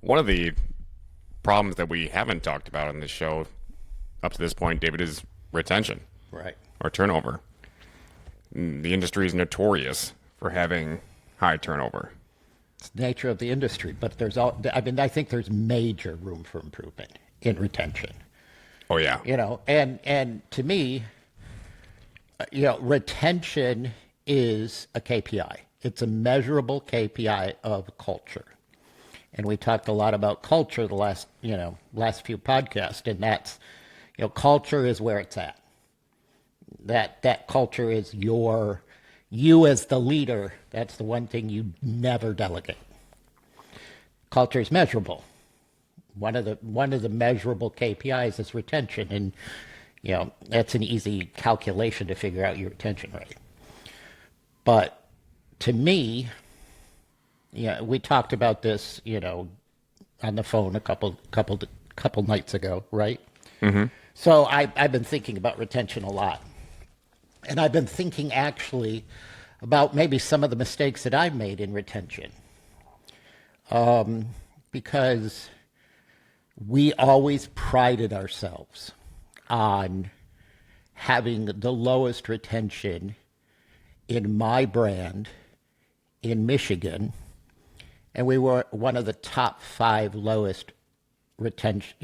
One of the problems that we haven't talked about on this show up to this point, David, is retention Right. or turnover. The industry is notorious for having high turnover. It's the nature of the industry, but I think there's major room for improvement in retention. Oh, yeah. And to me, retention is a KPI. It's a measurable KPI of culture. And we talked a lot about culture the last few podcasts, and that's, culture is where it's at. That culture is you as the leader. That's the one thing you never delegate. Culture is measurable. One of the measurable KPIs is retention, and that's an easy calculation to figure out your retention rate. But to me, we talked about this, on the phone a couple nights ago, right? Mm-hmm. So I've been thinking about retention a lot. And I've been thinking actually about maybe some of the mistakes that I've made in retention. Because we always prided ourselves on having the lowest retention in my brand in Michigan. And we were one of the top 5 lowest retention,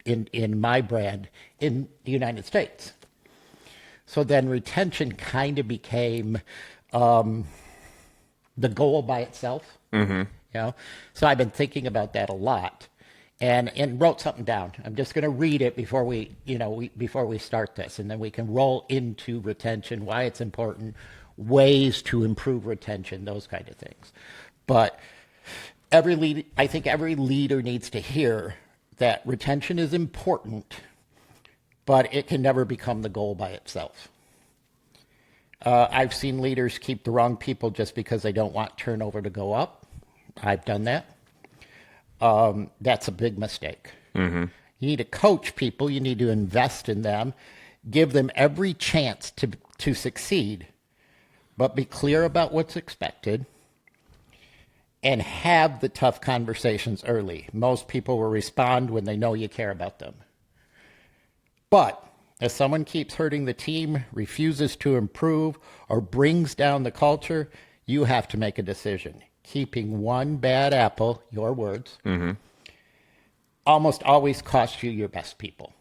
in my brand in the United States. So then retention kind of became the goal by itself. Mm-hmm. So I've been thinking about that a lot, and wrote something down. I'm just going to read it before we start this, and then we can roll into retention, why it's important, ways to improve retention, those kind of things. But I think every leader needs to hear that retention is important, but it can never become the goal by itself. I've seen leaders keep the wrong people just because they don't want turnover to go up. I've done that. That's a big mistake. Mm-hmm. You need to coach people. You need to invest in them, give them every chance to succeed, but be clear about what's expected and have the tough conversations early. Most people will respond when they know you care about them. But if someone keeps hurting the team, refuses to improve, or brings down the culture, you have to make a decision. Keeping one bad apple, your words, mm-hmm. almost always costs you your best people.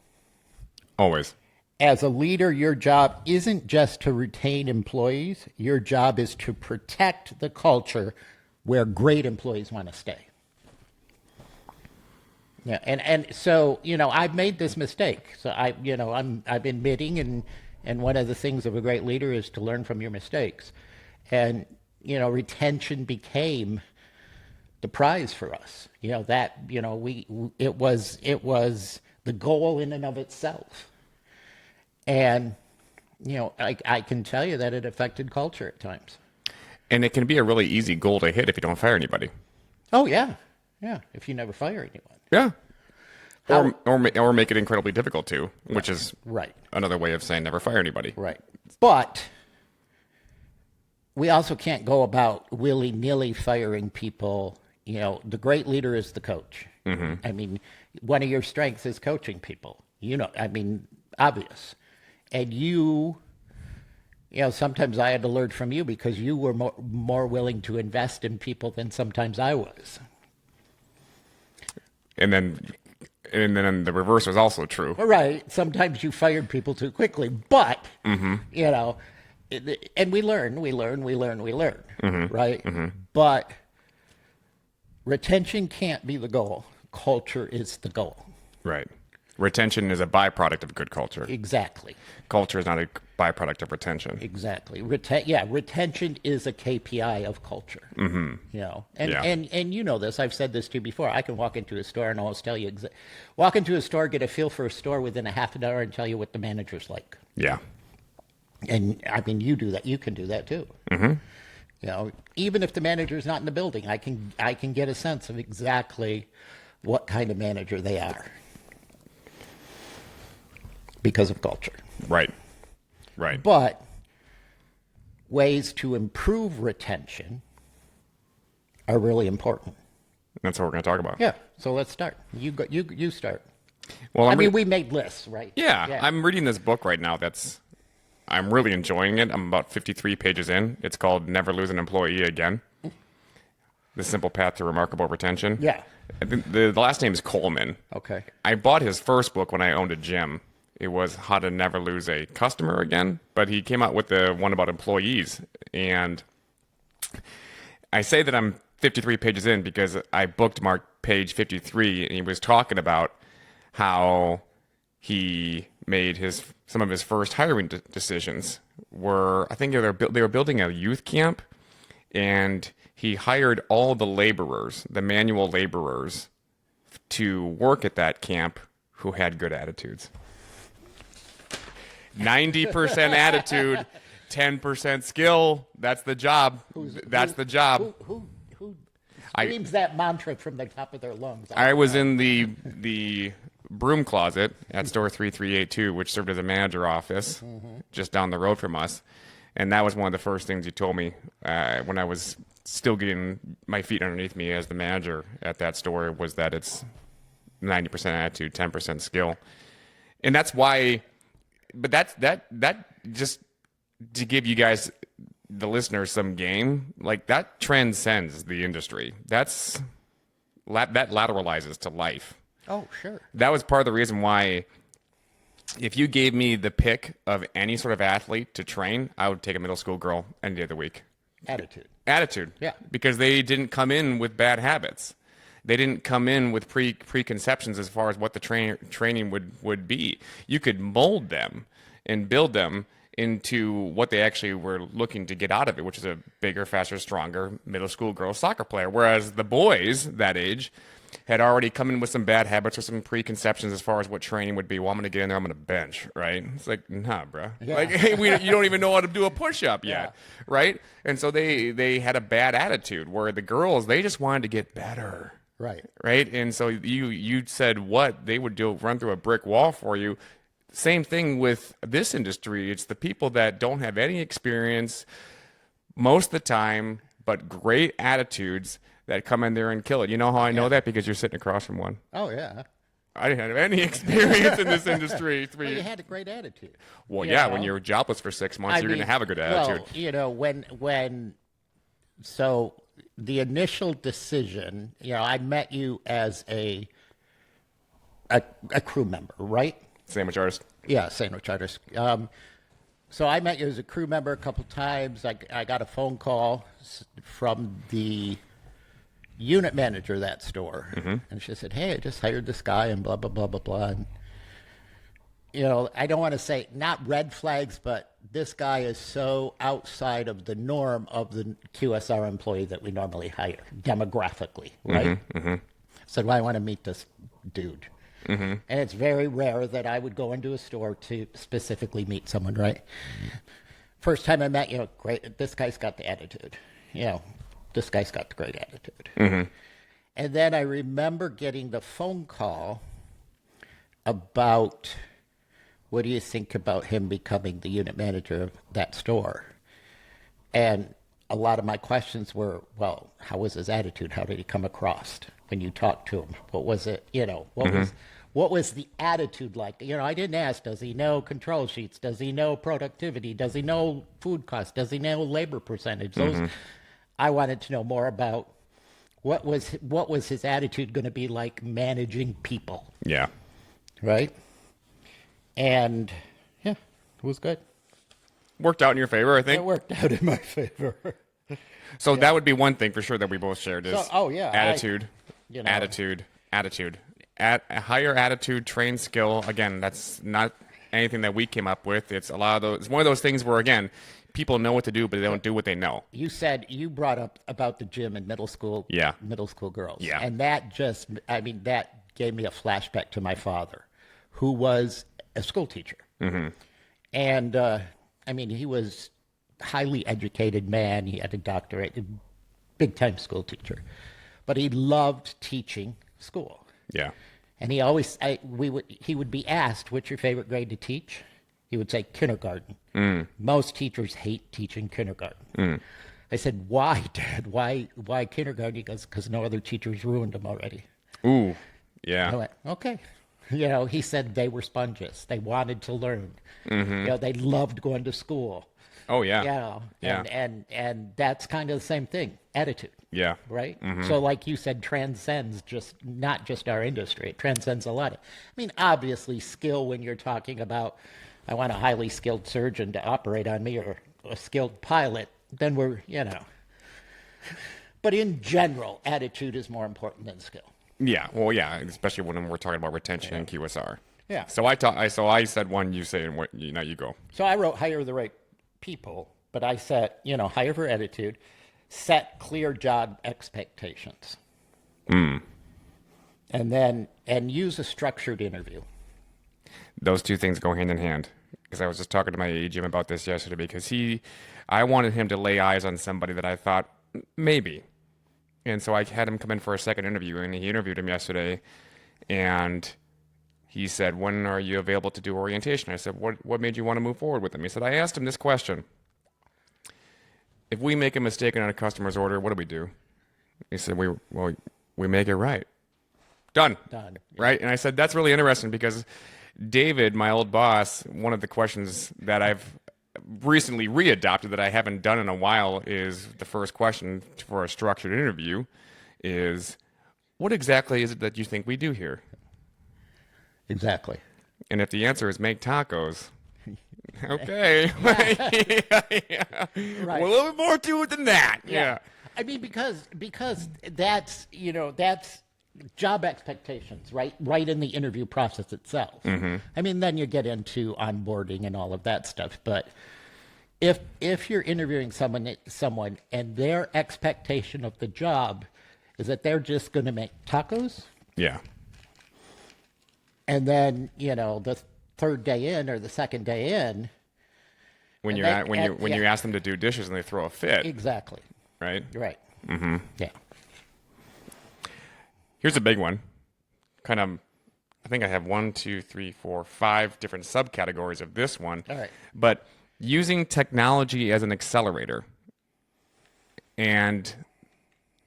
Always. As a leader, your job isn't just to retain employees. Your job is to protect the culture where great employees want to stay. Yeah, and so I've made this mistake. So I'm admitting, and one of the things of a great leader is to learn from your mistakes, and retention became the prize for us. It was the goal in and of itself, and I can tell you that it affected culture at times. And it can be a really easy goal to hit if you don't fire anybody. Oh yeah, if you never fire anyone. Yeah. Or make it incredibly difficult to, which is right. Another way of saying never fire anybody. Right. But we also can't go about willy-nilly firing people. The great leader is the coach. Mm-hmm. I mean, one of your strengths is coaching people. Obvious. And sometimes I had to learn from you because you were more willing to invest in people than sometimes I was. And then the reverse was also true. Right. Sometimes you fired people too quickly, but, mm-hmm. And we learn, mm-hmm. right? Mm-hmm. But retention can't be the goal. Culture is the goal. Right. Retention is a byproduct of good culture. Exactly. Culture is not a byproduct of retention. Exactly. Retention is a KPI of culture. Mm-hmm. And you know this. I've said this to you before. I can walk into a store and always tell you, walk into a store, get a feel for a store within a half an hour, and tell you what the manager's like. Yeah. And you do that. You can do that too. Mm-hmm. Even if the manager's not in the building, I can get a sense of exactly what kind of manager they are because of culture. Right. But ways to improve retention are really important. That's what we're going to talk about. Yeah. So let's start. You start. Well, I mean, we made lists, right? yeah, I'm reading this book right now. I'm really enjoying it. I'm about 53 pages in. It's called Never Lose an Employee Again. The Simple Path to Remarkable Retention. Yeah. I think the last name is Coleman. Okay. I bought his first book when I owned a gym. It was How to Never Lose a Customer Again. But he came out with the one about employees. And I say that I'm 53 pages in because I bookmarked page 53, and he was talking about how he made some of his first hiring decisions. I think they were building a youth camp, and he hired all the laborers, the manual laborers, to work at that camp who had good attitudes. 90% attitude, 10% skill. That's the job. That's the job. Who screams that mantra from the top of their lungs? I was in the broom closet at store 3382, which served as a manager office just down the road from us. And that was one of the first things he told me when I was still getting my feet underneath me as the manager at that store, was that it's 90% attitude, 10% skill. And that's why, but that just to give you guys, the listeners, some game, like that transcends the industry. That lateralizes to life. Oh, sure. That was part of the reason why, if you gave me the pick of any sort of athlete to train, I would take a middle school girl any day of the week. Attitude. Yeah. Because they didn't come in with bad habits. They didn't come in with preconceptions as far as what the training would be. You could mold them and build them into what they actually were looking to get out of it, which is a bigger, faster, stronger middle school girl soccer player. Whereas the boys that age had already come in with some bad habits or some preconceptions as far as what training would be. Well, I'm going to get in there, I'm going to bench, right? It's like, nah, bro. Yeah. Like, hey, you don't even know how to do a push-up yet, right? And so they had a bad attitude, where the girls, they just wanted to get better. Right. Right? And so you said what they would do, run through a brick wall for you. Same thing with this industry. It's the people that don't have any experience most of the time, but great attitudes, that come in there and kill it. You know how I know that? Because you're sitting across from one. Oh, yeah. I didn't have any experience in this industry. Well, you had a great attitude. Well, yeah, when you're jobless for 6 months, you're going to have a good attitude. Well, so the initial decision, I met you as a crew member, right? Sandwich artist. Yeah, sandwich artist. So I met you as a crew member a couple times. I got a phone call from the unit manager of that store, and she said, "Hey, I just hired this guy," and blah blah blah blah blah. And I don't want to say not red flags, but this guy is so outside of the norm of the QSR employee that we normally hire demographically, right? Said, "Well, I want to meet this dude." And it's very rare that I would go into a store to specifically meet someone, right? First time I met you, great. This guy's got the attitude. This guy's got the great attitude. And then I remember getting the phone call about, what do you think about him becoming the unit manager of that store? And a lot of my questions were, well, how was his attitude? How did he come across when you talked to him? What was it, what was the attitude like? I didn't ask, does he know control sheets? Does he know productivity? Does he know food costs? Does he know labor percentage? Those, I wanted to know more about what was his attitude going to be like managing people. Yeah. Right? And, yeah, it was good. Worked out in your favor, I think. It worked out in my favor. So that would be one thing for sure that we both shared is attitude, attitude. Higher attitude, train skill. Again, that's not anything that we came up with. It's a lot of those. It's one of those things where, again, people know what to do, but they don't do what they know. You brought up about the gym in middle school. Yeah. Middle school girls. Yeah. And that that gave me a flashback to my father, who was a school teacher. And, he was a highly educated man. He had a doctorate, big-time school teacher. But he loved teaching school. Yeah. And he always, he would be asked, what's your favorite grade to teach? He would say kindergarten. Most teachers hate teaching kindergarten. I said, why, Dad? Why kindergarten? He goes, because no other teachers ruined them already. Ooh, I yeah. went, okay. He said they were sponges. They wanted to learn. They loved going to school. Oh, yeah. Yeah. And that's kind of the same thing, attitude, Yeah. right? So like you said, transcends not just our industry. It transcends a lot. I mean, obviously skill when you're talking about, I want a highly skilled surgeon to operate on me or a skilled pilot, then but in general, attitude is more important than skill. Yeah. Well, yeah, especially when we're talking about retention and QSR. Yeah. So I said one, you say, and you go. So I wrote hire the right people, but I said, hire for attitude, set clear job expectations. And use a structured interview. Those two things go hand in hand. Because I was just talking to my AE Jim about this yesterday because I wanted him to lay eyes on somebody that I thought maybe. And so I had him come in for a second interview, and he interviewed him yesterday, and he said, when are you available to do orientation? I said, what made you want to move forward with him? He said, I asked him this question. If we make a mistake on a customer's order, what do we do? He said, we make it right. Done. Right? And I said, that's really interesting because David, my old boss, one of the questions that I've recently readopted that I haven't done in a while is the first question for a structured interview is, what exactly is it that you think we do here? Exactly. And if the answer is make tacos, okay. Yeah. Right. Well, a little bit more to it than that. Yeah. I mean, because that's job expectations, right in the interview process itself. I mean, then you get into onboarding and all of that stuff. But if you're interviewing someone and their expectation of the job is that they're just going to make tacos, Yeah. and then the third day in or the second day in, When you ask them to do dishes and they throw a fit, exactly, right? Yeah. Here's a big one. I think I have 1, 2, 3, 4, 5 different subcategories of this one. All right. But using technology as an accelerator. And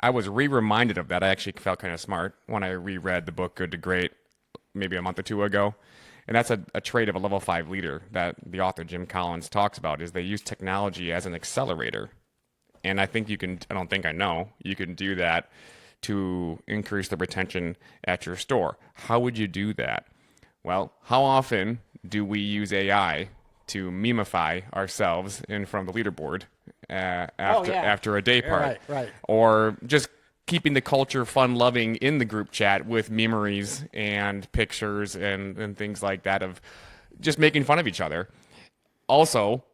I was reminded of that. I actually felt kind of smart when I reread the book Good to Great maybe a month or two ago. And that's a trait of a level 5 leader that the author Jim Collins talks about is they use technology as an accelerator. And I think you can do that to increase the retention at your store. How would you do that? Well, how often do we use AI to memify ourselves in front of the leaderboard after a day part? Right. Or just keeping the culture fun-loving in the group chat with memories and pictures and things like that of just making fun of each other. Also,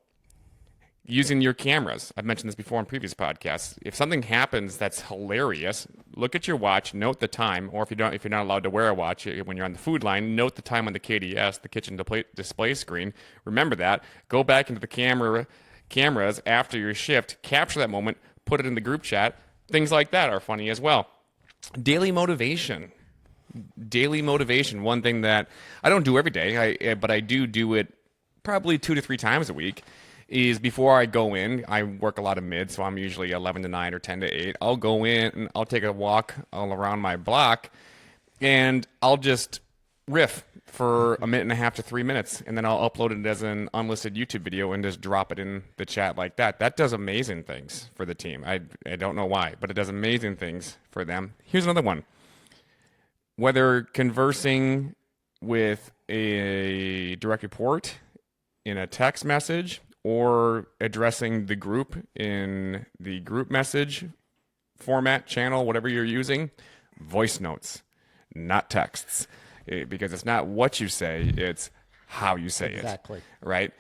using your cameras. I've mentioned this before in previous podcasts. If something happens that's hilarious, look at your watch, note the time, or if you're not allowed to wear a watch when you're on the food line, note the time on the KDS, the kitchen display screen. Remember that. Go back into the cameras after your shift, capture that moment, put it in the group chat. Things like that are funny as well. Daily motivation. One thing that I don't do every day, but I do it probably 2 to 3 times a week, is before I go in, I work a lot of mid, so I'm usually 11 to 9 or 10 to 8. I'll go in and I'll take a walk all around my block, and I'll just riff for 1.5 to 3 minutes, and then I'll upload it as an unlisted YouTube video and just drop it in the chat like that. That does amazing things for the team. I don't know why, but it does amazing things for them. Here's another one. Whether conversing with a direct report in a text message or addressing the group in the group message format, channel, whatever you're using, voice notes, not texts. Because it's not what you say, it's how you say Exactly. it. Right?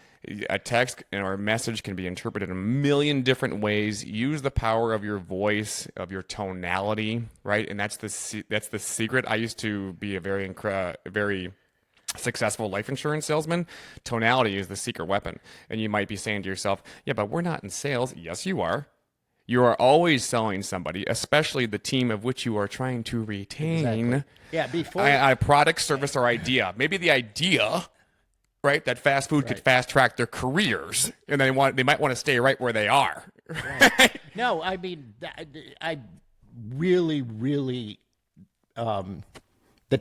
A text or a message can be interpreted in a million different ways. Use the power of your voice, of your tonality, right? And that's the secret. I used to be a very successful life insurance salesman. Tonality is the secret weapon. And you might be saying to yourself, yeah, but we're not in sales. Yes, you are. You are always selling somebody, especially the team of which you are trying to retain. Exactly. Yeah, before a product, service, or idea. Maybe the idea right? That fast food could fast track their careers, and they might want to stay right where they are. Right. No, I mean, I really, really, the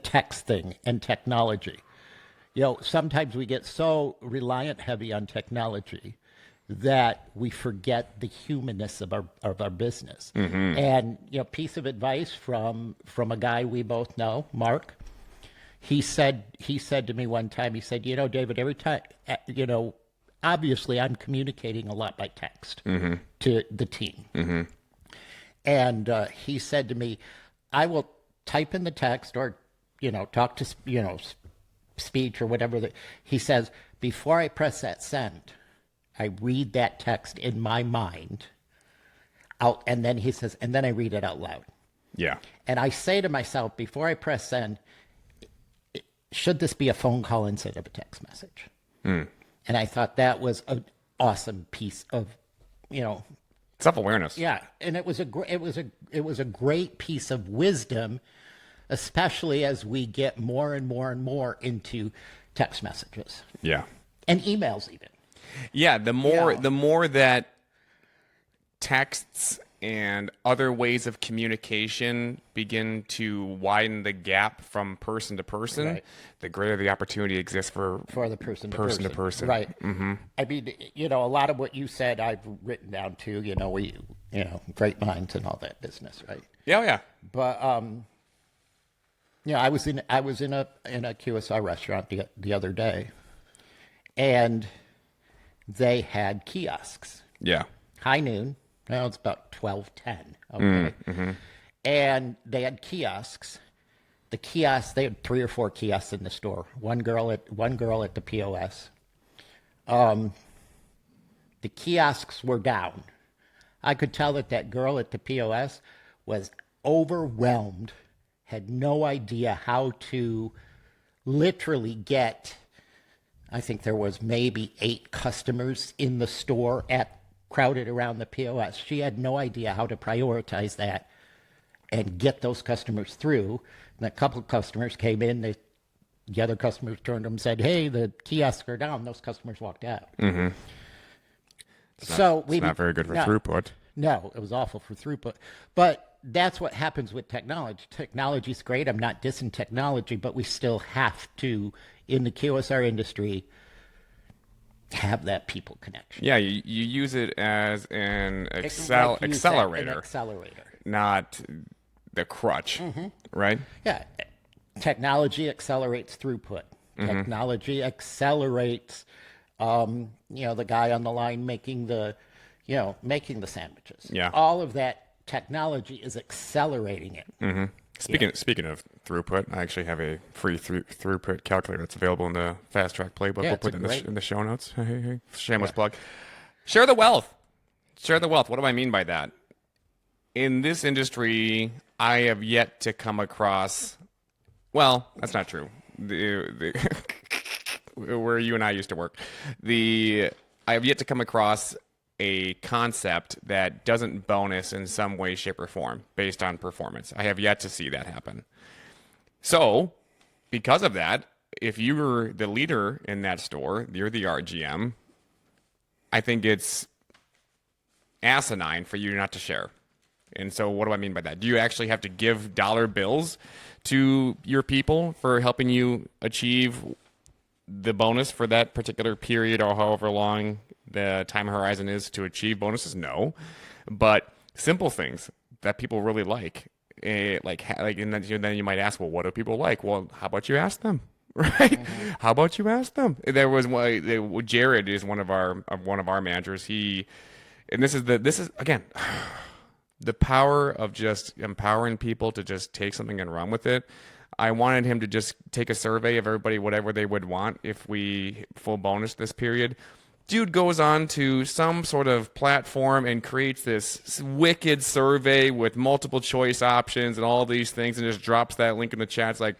text thing and technology. Sometimes we get so reliant heavy on technology that we forget the humanness of our business. And piece of advice from a guy we both know, Mark. He said to me one time. He said, David, every time, obviously I'm communicating a lot by text to the team, and he said to me, I will type in the text or talk to speech or whatever. He says, before I press that send, I read that text in my mind out, and then he says, and then I read it out loud. Yeah. And I say to myself, before I press send, should this be a phone call instead of a text message? And I thought that was an awesome piece of, self-awareness. Yeah, and it was a great piece of wisdom, especially as we get more and more and more into text messages. Yeah. And emails even. Yeah, the more that texts and other ways of communication begin to widen the gap from person to person, the greater the opportunity exists for the person to person. Right. I mean, a lot of what you said I've written down too. Great minds and all that business, right? Yeah. But I was in a QSR restaurant the other day, and they had kiosks. Yeah. High noon. Well, it's about 12:10. Okay. And they had kiosks. The kiosks, they had 3 or 4 kiosks in the store. One girl at the POS. The kiosks were down. I could tell that girl at the POS was overwhelmed, had no idea how to literally get, I think there was maybe 8 customers in the store crowded around the POS. She had no idea how to prioritize that and get those customers through. And a couple of customers came in. The other customers turned to them and said, "Hey, the kiosks are down." Those customers walked out. It's not very good for throughput. No, it was awful for throughput. But that's what happens with technology. Technology's great. I'm not dissing technology, but we still have to, in the QSR industry, have that people connection. Yeah, you use it as an accelerator, not the crutch, right? Yeah, technology accelerates throughput. Technology accelerates, the guy on the line making the sandwiches. Yeah, all of that technology is accelerating it. Speaking of throughput, I actually have a free throughput calculator that's available in the Fast Track Playbook. We'll put it in the show notes. Hey. Shameless plug. Share the wealth. What do I mean by that? In this industry, I have yet to come across. Well, that's not true. Where you and I used to work, I have yet to come across a concept that doesn't bonus in some way, shape, or form based on performance. I have yet to see that happen. So, because of that, if you're the leader in that store, you're the RGM, I think it's asinine for you not to share. And so what do I mean by that? Do you actually have to give dollar bills to your people for helping you achieve the bonus for that particular period or however long the time horizon is to achieve bonuses? No. But simple things that people really like, and then you might ask, well, what do people like? Well, how about you ask them? Right? How about you ask them? There was one. Jared is one of our managers. This is again the power of just empowering people to just take something and run with it. I wanted him to just take a survey of everybody, whatever they would want if we full bonus this period. Dude goes on to some sort of platform and creates this wicked survey with multiple choice options and all these things, and just drops that link in the chat. It's like,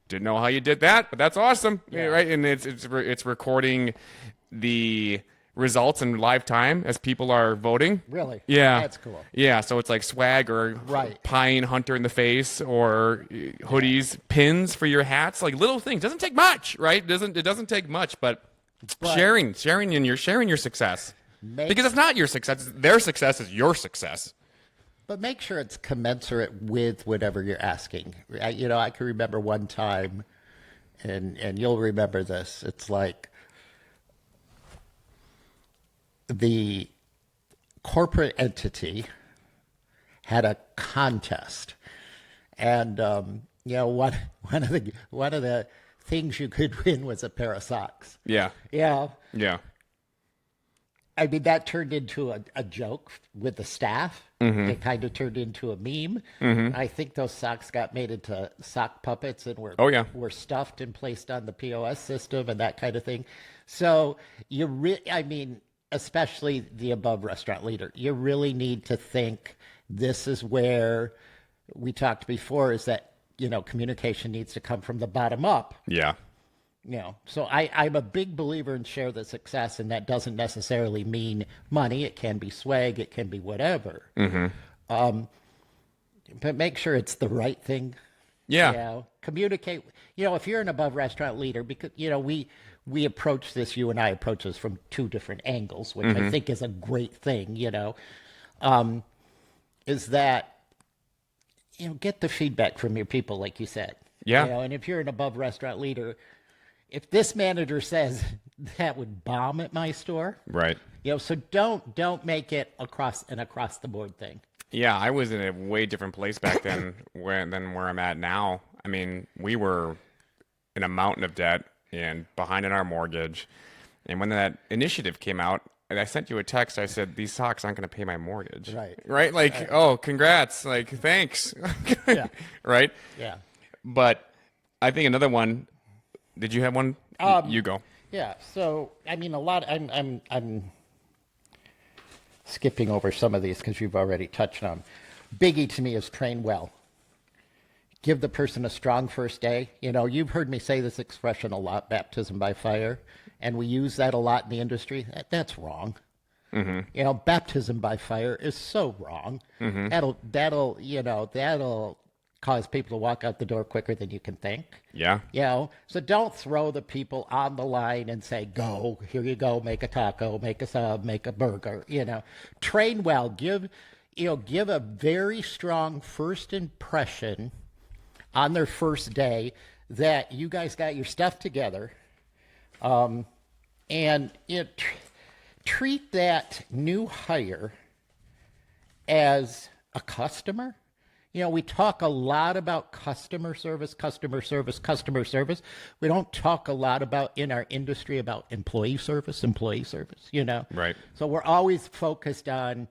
didn't know how you did that, but that's awesome, right? And it's recording the results in live time as people are voting. Really? Yeah. That's cool. Yeah, so it's like swag or Right. pine hunter in the face or hoodies, pins for your hats, like little things. Doesn't take much, right? It doesn't take much, but sharing your success. Because it's not your success, their success is your success. But make sure it's commensurate with whatever you're asking. I can remember one time, and you'll remember this. It's like the corporate entity had a contest, and one of the things you could win was a pair of socks. Yeah. Yeah. Yeah. I mean, that turned into a joke with the staff. Mm-hmm. It kind of turned into a meme. Mm-hmm. I think those socks got made into sock puppets and were stuffed and placed on the POS system and that kind of thing. So especially the above restaurant leader, you really need to think this is where we talked before is that, communication needs to come from the bottom up. Yeah. So I'm a big believer in share the success, and that doesn't necessarily mean money. It can be swag. It can be whatever. Mm-hmm. But make sure it's the right thing. Yeah. Communicate. If you're an above restaurant leader, because, we approach this, you and I approach this from two different angles, which I think is a great thing, is that, get the feedback from your people, like you said. Yeah. And if you're an above restaurant leader, if this manager says that would bomb at my store, Right. So don't make it across the board thing. Yeah, I was in a way different place back then than where I'm at now. I mean, we were in a mountain of debt and behind in our mortgage. And when that initiative came out, and I sent you a text, I said, these socks aren't going to pay my mortgage. Right? Like, oh, congrats. Like, thanks. Yeah. Right? Yeah. But I think another one, did you have one? You go. Yeah. So, I mean, I'm skipping over some of these because you've already touched on. Biggie to me is train well. Give the person a strong first day. You've heard me say this expression a lot, baptism by fire, and we use that a lot in the industry. That's wrong. Mm-hmm. Baptism by fire is so wrong. Mm-hmm. That'll cause people to walk out the door quicker than you can think. Yeah. So don't throw the people on the line and say, go, here you go, make a taco, make a sub, make a burger. Train well. Give a very strong first impression on their first day that you guys got your stuff together, and treat that new hire as a customer. We talk a lot about customer service. We don't talk a lot about, in our industry, about employee service. Right. So we're always focused on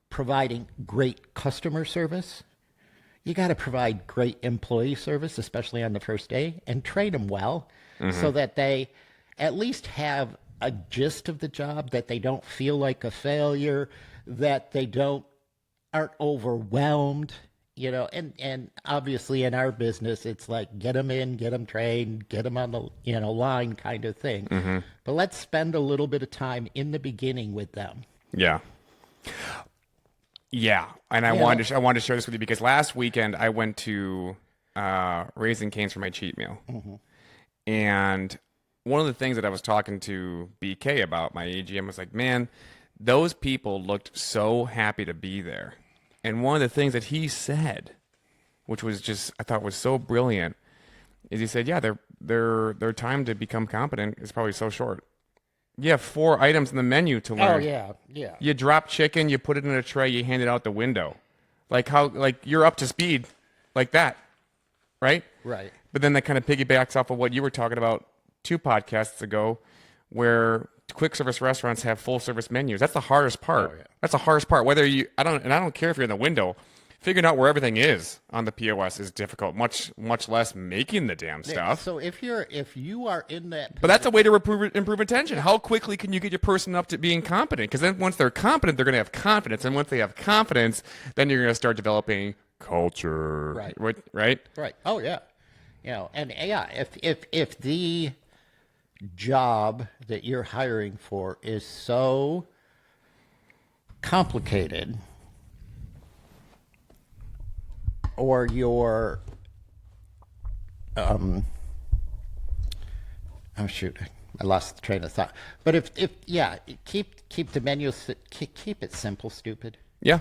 providing great customer service. You got to provide great employee service, especially on the first day, and train them well so that they at least have a gist of the job, that they don't feel like a failure, that they aren't overwhelmed, and obviously in our business, it's like get them in, get them trained, get them on the line kind of thing. Mm-hmm. But let's spend a little bit of time in the beginning with them. Yeah. Yeah, and I wanted to share this with you because last weekend I went to Raising Cane's for my cheat meal, and one of the things that I was talking to BK about, my AGM, was like, man, those people looked so happy to be there, and one of the things that he said, which was just I thought was so brilliant, is he said, yeah, their time to become competent is probably so short. You have 4 items in the menu to learn. Oh, yeah. You drop chicken, you put it in a tray, you hand it out the window. Like you're up to speed like that, right? Right. But then that kind of piggybacks off of what you were talking about 2 podcasts ago, where quick service restaurants have full service menus. That's the hardest part. Oh, yeah. That's the hardest part. I don't care if you're in the window. Figuring out where everything is on the POS is difficult, much less making the damn stuff. So if you are in that position, but that's a way to improve retention. How quickly can you get your person up to being competent? Because then once they're competent, they're going to have confidence, and once they have confidence, then you're going to start developing culture. Right. Right. Right. Oh yeah. And if the job that you're hiring for is so complicated, or your oh shoot, I lost the train of thought. But if yeah, keep the menu, keep it simple, stupid. Yeah.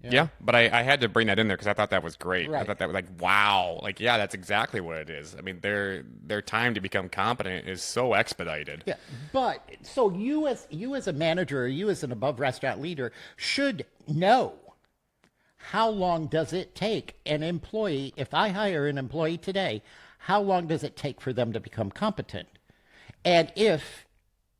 Yeah, but I had to bring that in there because I thought that was great. I Right. thought that was like, wow, like yeah, that's exactly what it is. I mean, their time to become competent is so expedited. Yeah, but so you as a manager, or you as an above restaurant leader should know how long does it take an employee. If I hire an employee today, how long does it take for them to become competent? And if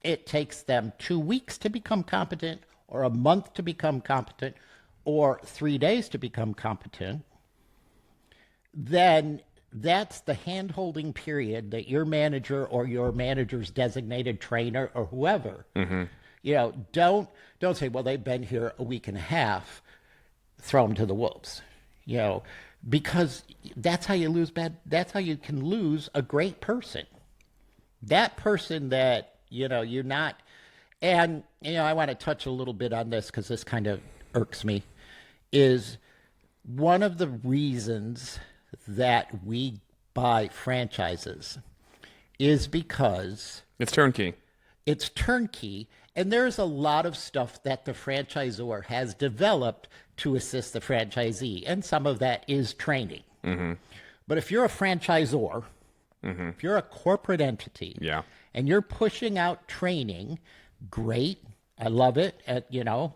it takes them 2 weeks to become competent, or a month to become competent, or 3 days to become competent, then that's the hand-holding period that your manager or your manager's designated trainer or whoever, don't say, well, they've been here a week and a half, throw them to the wolves, because that's how you can lose a great person. That person that, you're not, and, I want to touch a little bit on this because this kind of irks me, is one of the reasons that we buy franchises is because It's turnkey. it's turnkey, and there's a lot of stuff that the franchisor has developed to assist the franchisee, and some of that is training. But if you're a franchisor, if you're a corporate entity, Yeah. and you're pushing out training, great. I love it.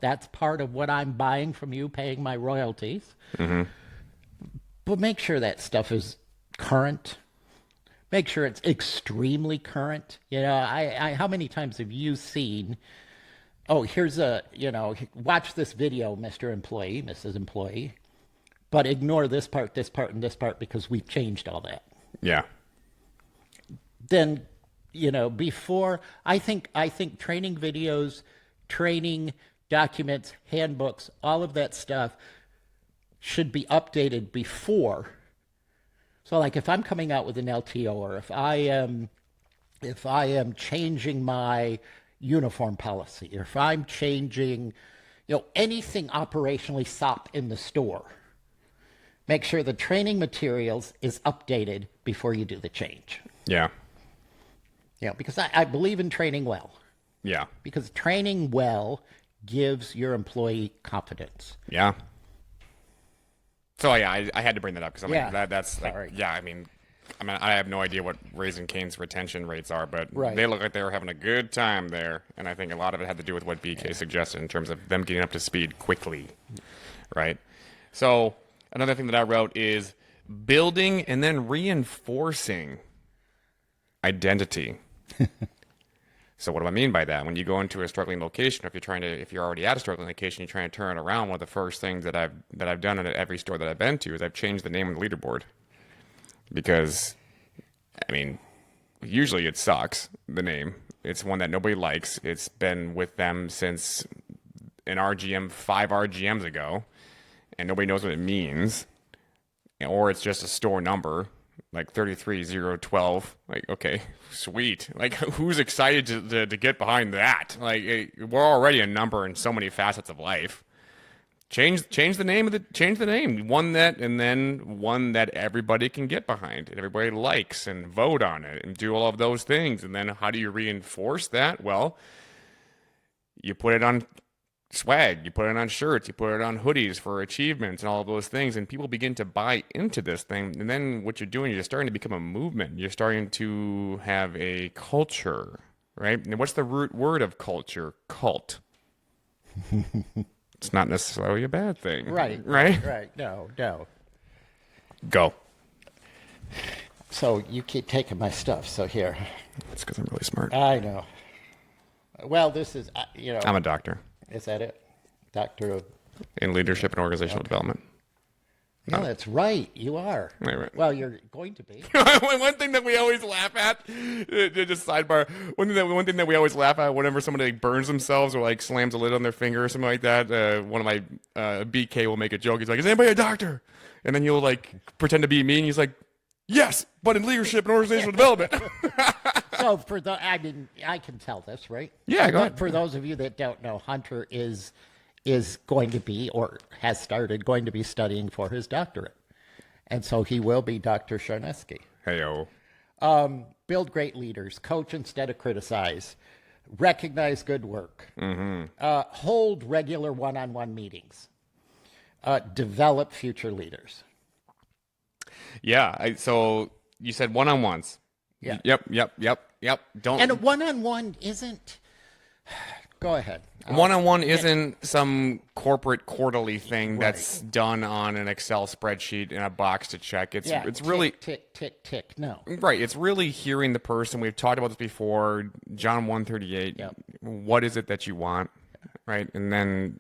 That's part of what I'm buying from you, paying my royalties. But make sure that stuff is current. Make sure it's extremely current. How many times have you seen, oh, here's watch this video, Mr. Employee, Mrs. Employee, but ignore this part, and this part because we've changed all that. Yeah. Then, before, I think training videos, training documents, handbooks, all of that stuff should be updated before. So like if I'm coming out with an LTO, or if I am changing my uniform policy, or if I'm changing, anything operationally SOP in the store, make sure the training materials is updated before you do the change. Yeah. Because I believe in training well. Yeah. Because training well gives your employee confidence. Yeah. So yeah, I had to bring that up because I'm Yeah. like that's Sorry. like, yeah. I mean, I have no idea what Raising Cane's retention rates are, but Right. they look like they were having a good time there, and I think a lot of it had to do with what BK suggested in terms of them getting up to speed quickly, right? So another thing that I wrote is building and then reinforcing identity. So what do I mean by that? When you go into a struggling location, if you're already at a struggling location, you're trying to turn it around. One of the first things that I've done at every store that I've been to is I've changed the name of the leaderboard, because, I mean, usually it sucks. The name, it's one that nobody likes. It's been with them since an RGM 5 RGMs ago, and nobody knows what it means, or it's just a store number. Like 33012, like, okay, sweet. Like, who's excited to get behind that? Like, we're already a number in so many facets of life. Change the name, one that everybody can get behind and everybody likes and vote on it and do all of those things. And then how do you reinforce that? Well, you put it on swag, you put it on shirts, you put it on hoodies for achievements and all of those things, and people begin to buy into this thing. And then what you're doing, you're starting to become a movement. You're starting to have a culture, right? And what's the root word of culture? Cult. It's not necessarily a bad thing. Right. No. Go. So you keep taking my stuff. So here. That's because I'm really smart. I know. Well, this is, I'm a doctor is that it? Doctor of... in leadership and organizational development. No, that's right. You are. Right. Well, you're going to be. One thing that we always laugh at, just sidebar, one thing that we always laugh at whenever somebody like burns themselves or like slams a lid on their finger or something like that, one of my BK will make a joke. He's like, is anybody a doctor? And then you'll like pretend to be me, and he's like, yes, but in leadership and organizational development. So for the, I mean, I can tell this, right? Yeah, go But ahead. for those of you that don't know, Hunter is going to be, or has started going to be, studying for his doctorate, and so he will be Dr. Charneski. Heyo. Build great leaders, coach instead of criticize, recognize good work, hold regular one-on-one meetings, develop future leaders. Yeah. So you said one-on-ones. Yeah. Yep. Don't. And a one-on-one isn't. Go ahead. One-on-one isn't some corporate quarterly thing that's done on an Excel spreadsheet in a box to check. It's really tick. No. right. It's really hearing the person. We've talked about this before. John 1:38. Yep. What is it that you want, right? And then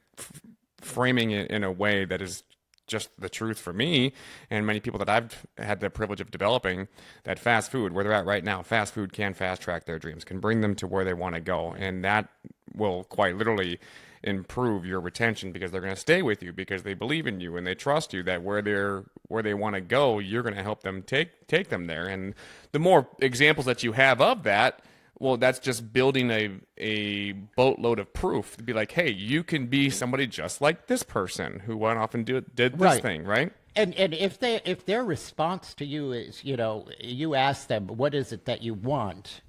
framing it in a way that is just the truth for me and many people that I've had the privilege of developing, that fast food, where they're at right now, fast food can fast track their dreams, can bring them to where they want to go. And that will quite literally improve your retention because they're going to stay with you because they believe in you and they trust you that where they want to go, you're going to help them take them there. And the more examples that you have of that, well, that's just building a boatload of proof to be like, hey, you can be somebody just like this person who went off and did this thing, right? And if their response to you is, you ask them, what is it that you want?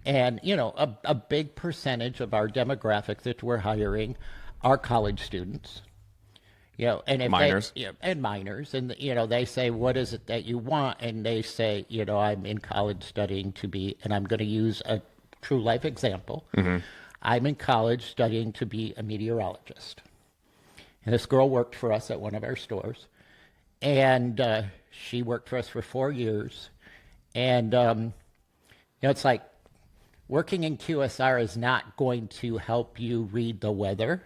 And, a big percentage of our demographic that we're hiring are college students. And if Minors. and minors, and they say, "What is it that you want?" And they say, "I'm in college studying to be," and I'm going to use a true life example. I'm in college studying to be a meteorologist. And this girl worked for us at one of our stores, and she worked for us for 4 years. And it's like working in QSR is not going to help you read the weather,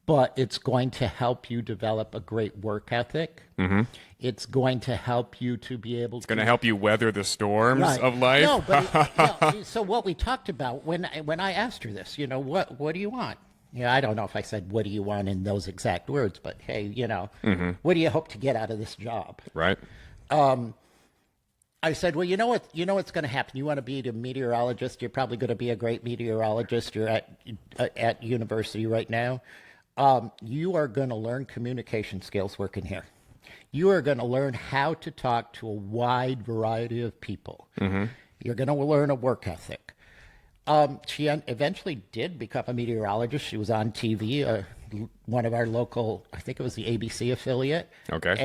but it's going to help you develop a great work ethic. It's going to help you to be able to... It's going to help you weather the storms of life. No, but so what we talked about when I asked her this, what do you want? I don't know if I said, what do you want in those exact words, but hey, what do you hope to get out of this job? Right. I said, well, what's going to happen. You want to be a meteorologist. You're probably going to be a great meteorologist. You're at university right now. You are going to learn communication skills working here. You are going to learn how to talk to a wide variety of people. You're going to learn a work ethic. She eventually did become a meteorologist. She was on TV, one of our local, I think it was the ABC affiliate. Okay.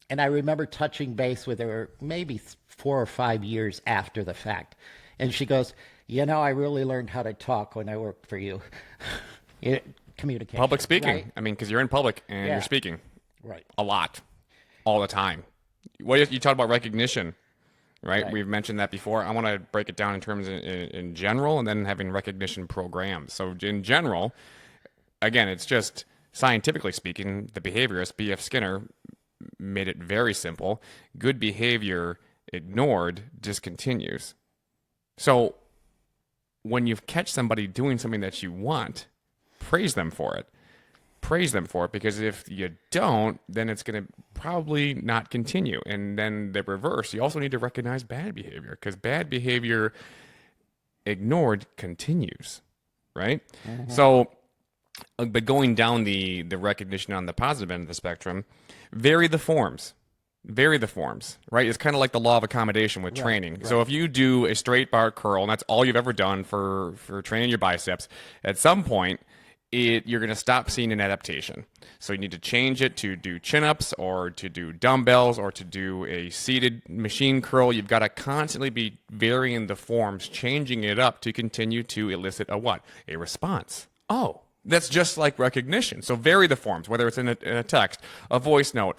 And I remember touching base with her maybe 4 or 5 years after the fact. And she goes, I really learned how to talk when I worked for you. Communication. Public speaking. Right? I mean, because you're in public and you're speaking. Right. A lot. All the time. You talk about recognition, right? We've mentioned that before. I want to break it down in terms in general and then having recognition programs. So in general, again, it's just scientifically speaking, the behaviorist, B.F. Skinner, made it very simple. Good behavior ignored discontinues. So when you catch somebody doing something that you want, praise them for it. Praise them for it, because if you don't, then it's going to probably not continue. And then the reverse, you also need to recognize bad behavior, because bad behavior ignored continues, right? So, but going down the recognition on the positive end of the spectrum, vary the forms. Vary the forms, right? It's kind of like the law of accommodation with training. Right. So if you do a straight bar curl, and that's all you've ever done for training your biceps, at some point, you're going to stop seeing an adaptation. So you need to change it to do chin-ups or to do dumbbells or to do a seated machine curl. You've got to constantly be varying the forms, changing it up to continue to elicit a what? A response. Oh, that's just like recognition. So vary the forms, whether it's in a text, a voice note,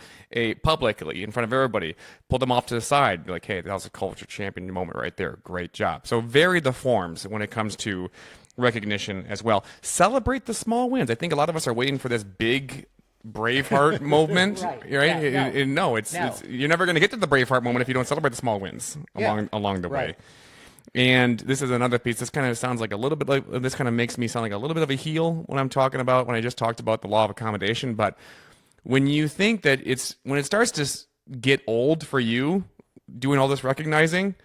publicly in front of everybody. Pull them off to the side. Be like, hey, that was a culture champion moment right there. Great job. So vary the forms when it comes to recognition as well. Celebrate the small wins. I think a lot of us are waiting for this big Braveheart moment, right? Yeah, no. It's you're never going to get to the Braveheart moment if you don't celebrate the small wins along the way. And this is another piece. This kind of sounds like a little bit like, this kind of makes me sound like a little bit of a heel when I'm talking about, when I just talked about the law of accommodation. But when you think that when it starts to get old for you doing all this recognizing,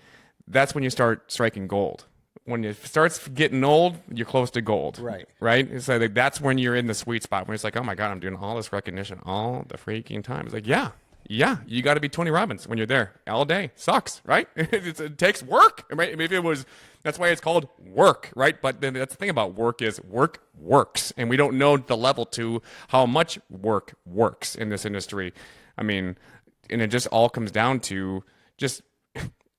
that's when you start striking gold. When it starts getting old, you're close to gold. Right? It's like that's when you're in the sweet spot when it's like, oh my God, I'm doing all this recognition all the freaking time. It's like, yeah, you got to be Tony Robbins when you're there all day. Sucks, right? It takes work, right? Maybe that's why it's called work, right? But then that's the thing about work is work works. And we don't know the level to how much work works in this industry. I mean, and it just all comes down to just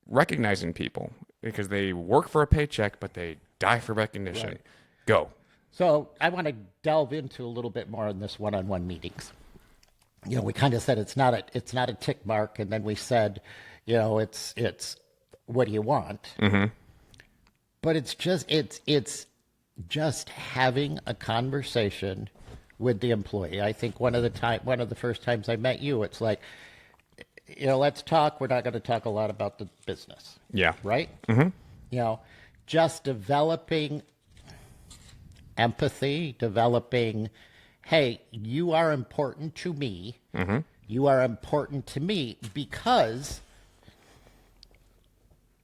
recognizing people because they work for a paycheck, but they die for recognition. Right. Go. So I want to delve into a little bit more on this one-on-one meetings. We kind of said it's not a tick mark, and then we said, it's what do you want? Mm-hmm. But it's just having a conversation with the employee. I think one of the first times I met you, it's like, let's talk. We're not going to talk a lot about the business. Yeah. Right? Mm-hmm. Just developing empathy, hey, you are important to me. Mm-hmm. You are important to me because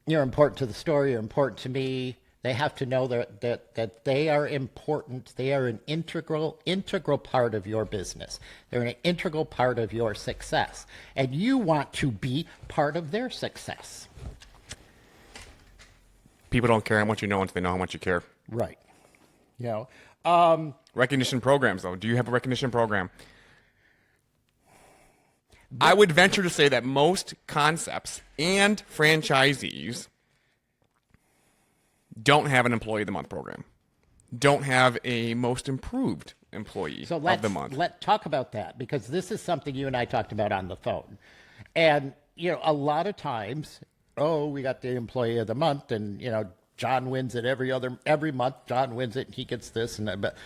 you're important to the store. You're important to me. They have to know that they are important. They are an integral part of your business. They're an integral part of your success. And you want to be part of their success. People don't care how much you know until they know how much you care. Right. Recognition programs, though. Do you have a recognition program? I would venture to say that most concepts and franchisees don't have an employee of the month program. Don't have a most improved employee of the month. Let's talk about that because this is something you and I talked about on the phone. And, a lot of times, we got the employee of the month and, John wins it every month. John wins it and he gets this and that. But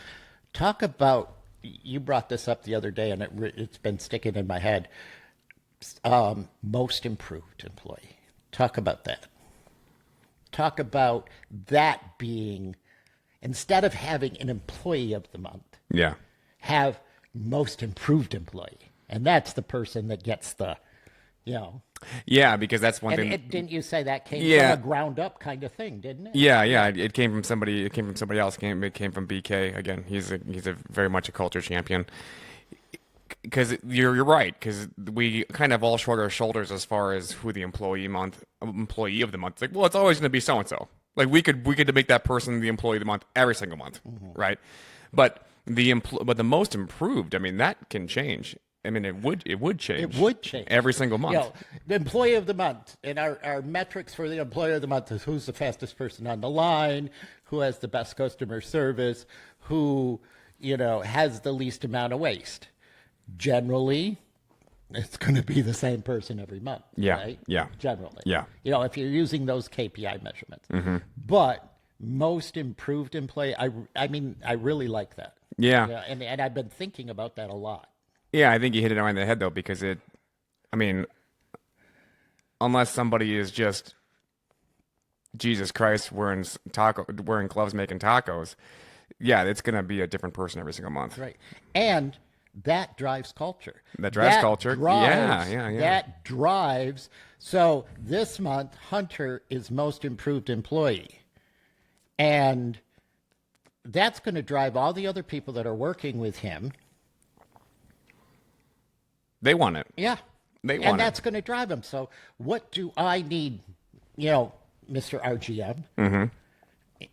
talk about, you brought this up the other day and it's been sticking in my head. Most improved employee. Talk about that. Talk about that being, instead of having an employee of the month, have most improved employee. And that's the person that gets the, Yeah, because that's one thing. Didn't you say that came from a ground up kind of thing, didn't it? Yeah. It came from somebody. It came from somebody else. It came from BK. Again, he's a very much a culture champion. Because you're right. Because we kind of all shrug our shoulders as far as who the employee of the month. It's like, well, it's always going to be so and so. Like we could make that person the employee of the month every single month, right? But the most improved. I mean, that can change. I mean, it would change. It would change every single month. The employee of the month, and our metrics for the employee of the month is who's the fastest person on the line, who has the best customer service, who has the least amount of waste. Generally, it's going to be the same person every month. Yeah. Right? Yeah. Generally. Yeah. If you're using those KPI measurements. Mm-hmm. But most improved employee, I mean, I really like that. Yeah. And I've been thinking about that a lot. Yeah, I think you hit it right in the head, though, because unless somebody is just Jesus Christ wearing gloves making tacos, it's going to be a different person every single month. Right. And that drives culture. That drives. Yeah. That drives. So this month, Hunter is most improved employee. And that's going to drive all the other people that are working with him. They want it. Yeah. And that's going to drive them. So what do I need, Mr. RGM,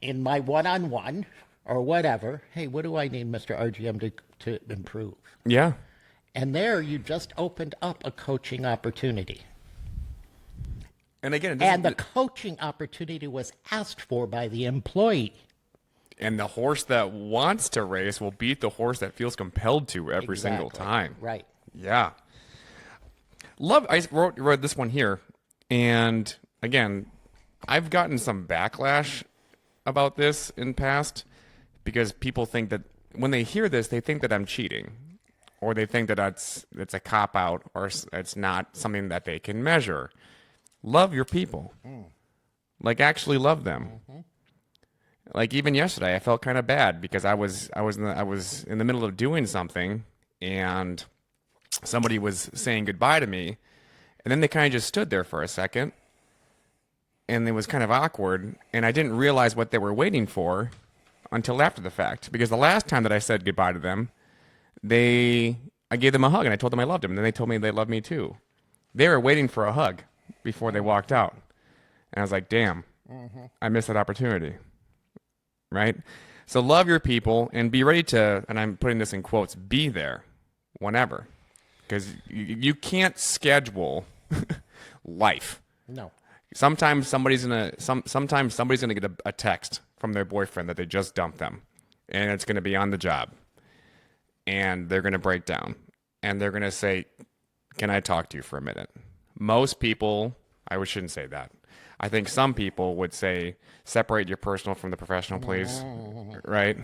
in my one-on-one or whatever? Hey, what do I need, Mr. RGM, to improve? Yeah. And there you just opened up a coaching opportunity. And again, the coaching opportunity was asked for by the employee. And the horse that wants to race will beat the horse that feels compelled to every single time. Right. Yeah. I wrote this one here. And again, I've gotten some backlash about this in past because people think that when they hear this, they think that I'm cheating, or they think that it's a cop out, or it's not something that they can measure. Love your people. Like actually love them. Mm-hmm. Like even yesterday, I felt kind of bad because I was in the middle of doing something, and somebody was saying goodbye to me, and then they kind of just stood there for a second, and it was kind of awkward, and I didn't realize what they were waiting for until after the fact. Because the last time that I said goodbye to them, I gave them a hug, and I told them I loved them, and then they told me they loved me too. They were waiting for a hug before they walked out. And I was like, damn, I missed that opportunity. Right? So love your people and be ready to, and I'm putting this in quotes, be there whenever. Because you can't schedule life. No. Sometimes somebody's gonna get a text from their boyfriend that they just dumped them, and it's gonna be on the job, and they're gonna break down, and they're gonna say, "Can I talk to you for a minute?" Most people, shouldn't say that. I think some people would say, "Separate your personal from the professional, please." Right?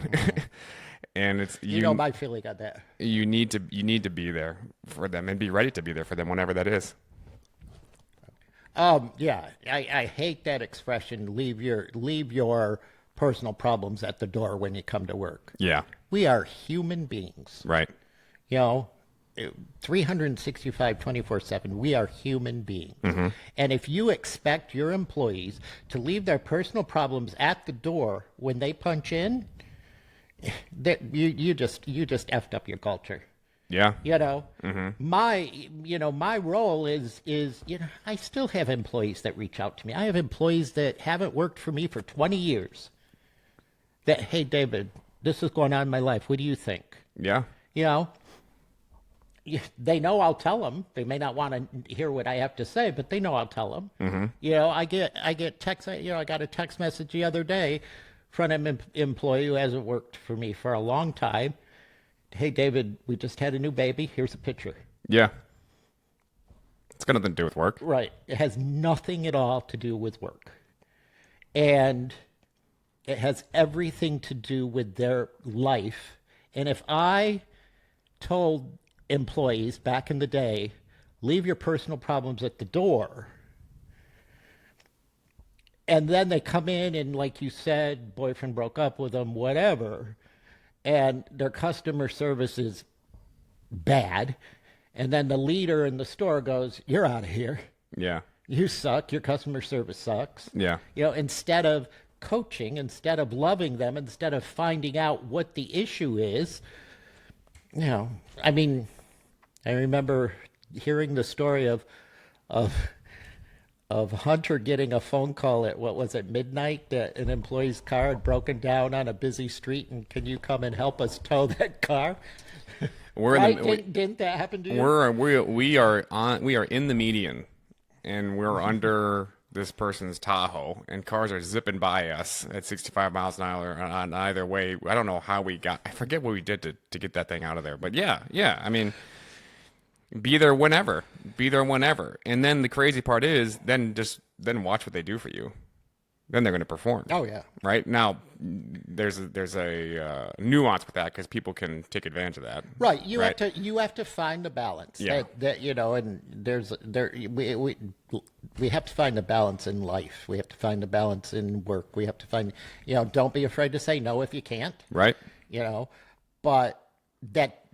And it's you know my feeling on that. You need to be there for them and be ready to be there for them whenever that is. Yeah, I hate that expression. Leave your personal problems at the door when you come to work. Yeah, we are human beings, right? 365, 24/7. We are human beings, and if you expect your employees to leave their personal problems at the door when they punch in, that you just effed up your culture. Yeah. My role is I still have employees that reach out to me. I have employees that haven't worked for me for 20 years. That, hey, David, this is going on in my life. What do you think? Yeah. They know I'll tell them. They may not want to hear what I have to say, but they know I'll tell them. I get text. I got a text message the other day from an employee who hasn't worked for me for a long time. Hey, David, we just had a new baby. Here's a picture. Yeah. It's got nothing to do with work. Right. It has nothing at all to do with work. And it has everything to do with their life. And if I told employees back in the day, leave your personal problems at the door, and then they come in and, like you said, boyfriend broke up with them, whatever, and their customer service is bad, and then the leader in the store goes, "You're out of here. Yeah. You suck. Your customer service sucks." Yeah. Instead of coaching, instead of loving them, instead of finding out what the issue is, I remember hearing the story of Hunter getting a phone call at, midnight, that an employee's car had broken down on a busy street, and can you come and help us tow that car? Didn't that happen to you? We are in the median, and we're under this person's Tahoe, and cars are zipping by us at 65 miles an hour on either way. I don't know how I forget what we did to get that thing out of there, but yeah. I mean, be there whenever. And then the crazy part is then watch what they do for you. Then they're going to perform. Oh yeah. Right now, there's a nuance with that because people can take advantage of that. Right. You have to find the balance. Yeah. We have to find the balance in life. We have to find the balance in work. We have to find, don't be afraid to say no if you can't. Right. But that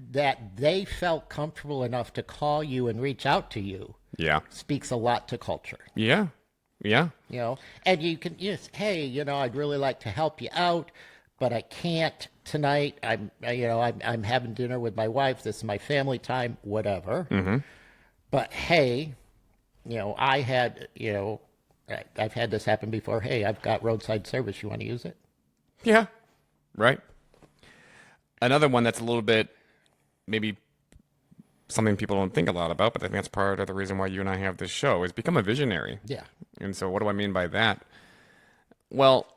they felt comfortable enough to call you and reach out to you. Yeah. Speaks a lot to culture. Yeah. Yeah. And you can hey, I'd really like to help you out, but I can't tonight. I'm having dinner with my wife. This is my family time, whatever. But hey, I've had this happen before. Hey, I've got roadside service. You want to use it? Yeah. Right. Another one that's a little bit maybe something people don't think a lot about, but I think that's part of the reason why you and I have this show, is become a visionary. Yeah. And so what do I mean by that? Well,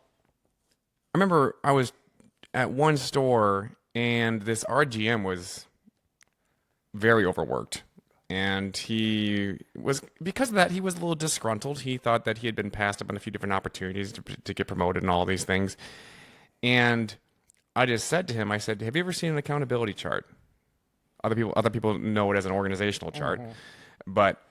I remember I was at one store and this RGM was very overworked. And because of that, he was a little disgruntled. He thought that he had been passed up on a few different opportunities to get promoted and all these things. And I just said to him, I said, have you ever seen an accountability chart? Other people know it as an organizational chart. But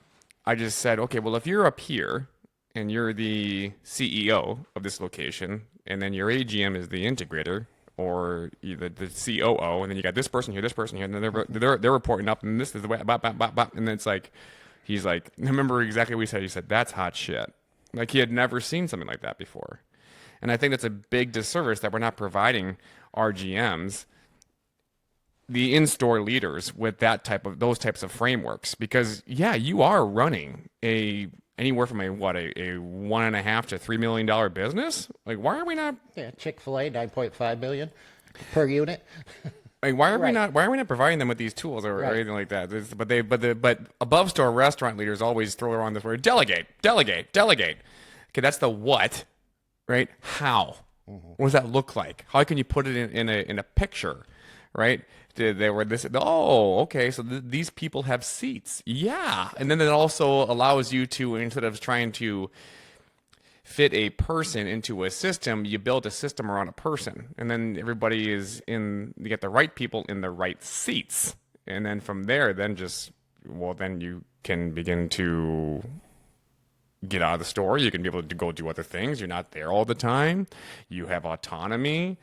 I just said, okay, well, if you're up here and you're the CEO of this location, and then your AGM is the integrator or the COO, and then you got this person here, and then they're reporting up, and this is the way, and then it's like, he's like, I remember exactly what he said. He said, that's hot shit. Like he had never seen something like that before. And I think that's a big disservice that we're not providing our GMs, the in-store leaders, with those types of frameworks. Because yeah, you are running anywhere from a $1.5 to $3 million business. Like, why are we not? Yeah, Chick-fil-A, 9.5 million per unit. Like, why are we Right. not? Why are we not providing them with these tools or Right. anything like that? But above store restaurant leaders always throw around this word delegate, delegate, delegate. Okay, that's the what, right? How? What does that look like? How can you put it in a picture, right? They were this. Oh, okay. So these people have seats. Yeah, and then it also allows you to, instead of trying to fit a person into a system, you build a system around a person, and then everybody you get the right people in the right seats, and then from there, then you can begin to get out of the store. You can be able to go do other things. You're not there all the time. You have autonomy,